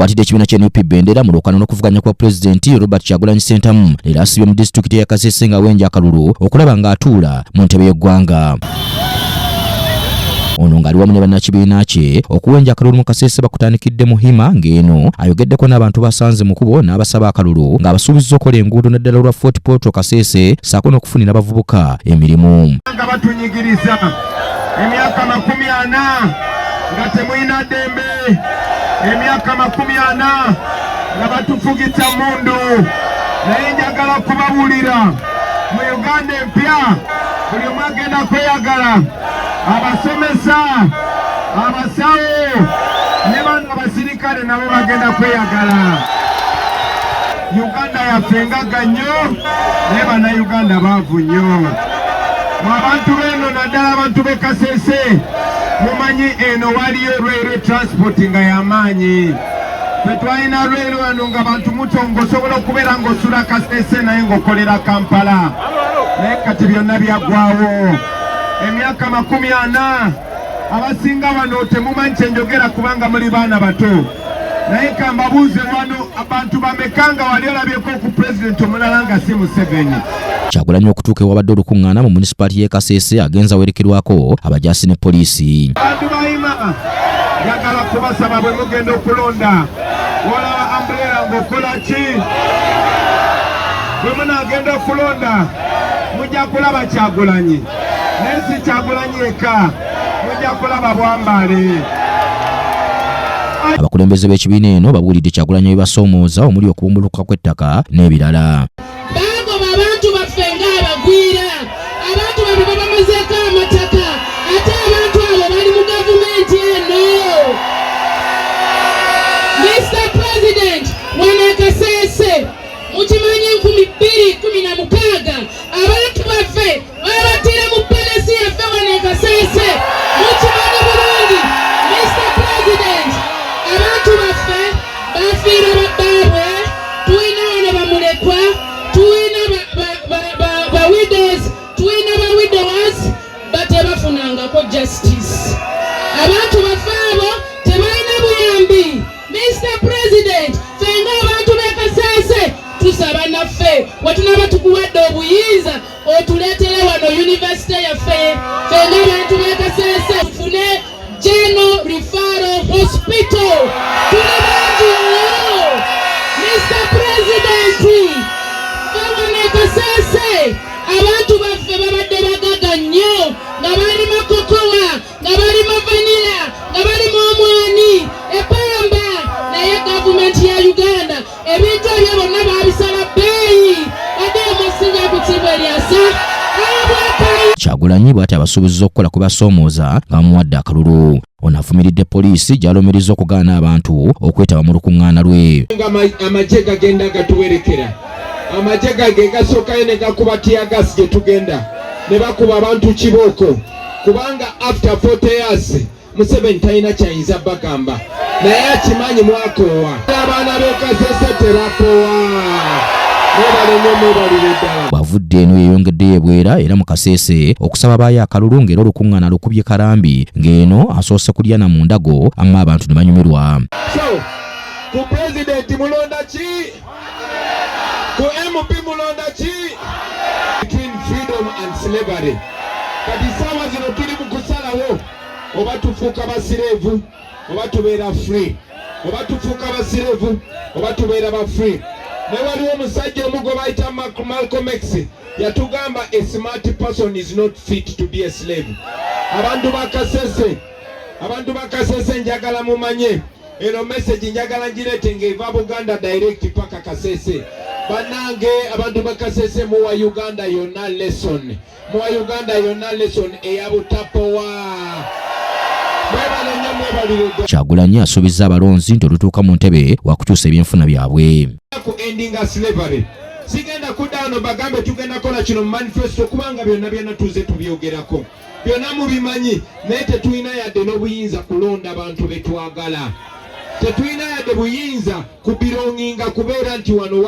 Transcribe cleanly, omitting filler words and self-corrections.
akwatidde ekibiina ky'NUP Bendera mu lwokaano n'okuvuganya kwa Pulezidenti Robert Kyagulanyi Ssentamu leero asibye mu disitulikiti ya Kasese ng'awenja akalulu okulaba ng'atuula mu ntebe y'eggwanga. Ono ng'ali wamu ne bannakibiina kye okuwenja akalulu mu Kasese bakutandikidde Muhima ng'eno ayogeddeko n'abantu basanze mu kubo n'abasaba akalulu ng'abasuubizza okukola enguudo n'eddala lwa Fort Portal Kasese ssaako n'okufunira abavubuka emirimu. Nga batunyigiriza emyaka 40 nga temulina ddembe, emyaka 40 nga batufugitsa mundu, naye njagala kubabuulira mu Uganda empya buli omu agenda kweyagala. Abasomesa, abasawo ne bano abasirikale nabo bagenda kweyagala. Uganda yaffe ngaga nnyo naye bannayuganda baavu nnyo. Mu abantu b'eno naddala abantu b'e Kasese mumanyi eno waliyo railway transport nga y'amaanyi. Ffe twalina railway wano nga bantu mutongo osobola okubeera ng'osula Kasese naye ng'okolera Kampala. Naye kati byonna byaggwawo. Emyaka 40 abasinga bano temumanyi kye njogera kubanga muli baana bato. Naye kambabuuze wano abantu bamekanga wali olabyeko ku pulezidenti omulala nga si Museveni. Kyagulanyi okutuuka ewabadde olukuŋŋaana mu munisipaalitii y'e Kasese agenza werekerwako abajaasi ne poliisi. Bantu bayima njagala kubasaba bwe mugenda okulonda olaba ambuleera ng'okola ki? Bwe munaagenda okulonda mujja kulaba Kyagulanyi. Naye si Kyagulanyi eka, mujja kulaba Bwambale. Abakulembeze b'ekibiina eno babuulidde Kyagulanyi ebibasoomooza omuli okubumbulukuka kw'ettaka n'ebirala. Bagoba abantu baffe ng'abagwira, abantu bano babamazeeko amataka, ate abantu abo bali mu gavumenti eno. Mr. President, wano e Kasese mukimanyi 2016 abantu baffe babatira mu polisi yaffe wano e Kasese. Mukimanyi bulungi Mr. President, abantu baffe bafiira babbaabwe, tulina wano bamulekwa, tulina ba widows, tulina ba widowers batebafunangako justice. Abantu baffe abo tebalina buyambi. Mr. President, ffe ng'abantu b'e Kasese tusaba naffe wetunaba tukuwadde obuyinza otuleetere wano yunivasite yaffe. Ffe ng'abantu b'e Kasese tufune General Referral Hospital. Tuli bangi nnyo. Mr. President, ffe wano e Kasese abantu baffe babadde bagaga nnyo nga balima kokowa, nga balima vanilla, nga balima omwani, epamba, naye gavumenti ya Uganda ebintu ebyo bonna babisala bbeeyi. Badde omusinga ku Kiberyasa abwakayi. Kyagulanyi bw'ati abasuubizza okukola kwe basoomooza nga bamuwadde akalulu. Ono afumiridde poliisi gy'alumiriza okugaana abantu okwetaba mu lukuŋŋaana lwe. Amagye gagenda gatuwerekera. Amagye gage gasookayo ne gakuba tiyagasi gye tugenda ne bakuba abantu kibooko kubanga after 40 years Museveni talina kyayinza bagamba naye akimanyi mwakoowa. Abaana b'e Kasese terakoowa. Bw'avudde eno yeeyongeddeyo ebwera era mu Kasese okusaba baayo akalulu ng'era olukuŋŋaana lukubye kalambi ng'eno asoose kulya na mu ndago amma abantu ne banyumirwa. So ku pulezidenti mulonda ki? Ku MP mulonda ki? Between freedom and slavery. Kati saawa zino tuli mu kusalawo oba tufuuka basireevu oba tubeera free, oba tufuuka basireevu oba tubeera ba free. Ne waliwo omusajja omu gwe bayita Malcolm X yatugamba a smart person is not fit to be a slave. Abantu ba Kasese njagala mumanye eno message njagala ngireete ng'eva Buganda direct paka Kasese. Bannange abantu ba Kasese muwa Uganda yonna lesson. Muwa Uganda yonna lesson eya butapowa. Kyagulanyi asuubizza abalonzi nti olutuuka mu ntebe wakukyusa ebyenfuna byabwe. Ku ending slavery sigenda kuddaano bagambe tugenda kola kino mu manifesto kubanga byonna tuze tubyogerako, byonna mubimanyi, naye tetulina yadde n'obuyinza kulonda abantu betwagala. Tetulina yadde buyinza kubironginga kubeera nti wano